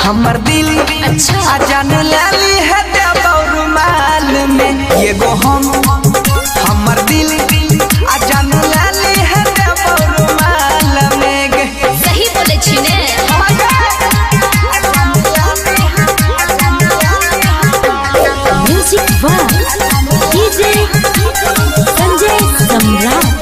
हमर दिल अच्छा जान लाली है रुमाल में ये गो हमर दिल जान लाली है रुमाल में। सही बोले छी ने। म्यूजिक वाह डीजे संजय सम्राट।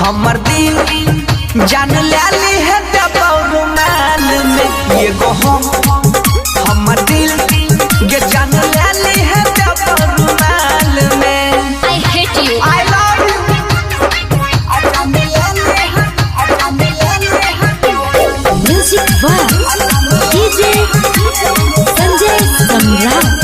हमर दिल जान लाली है रुमाल में ये गो हमर दिल ये जान लाली है रुमाल में। I hate you. I love you. Music वाह डीजे संजय सम्राट।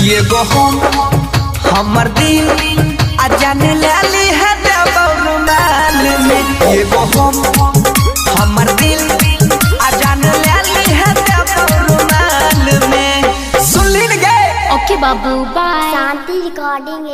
ये गो हमर दिल जान लाली है रुमाल में ये गो हमर दिल जान लाली है रुमाल में। सुन ली गे। ओके बाबू बाय। Shanti recording.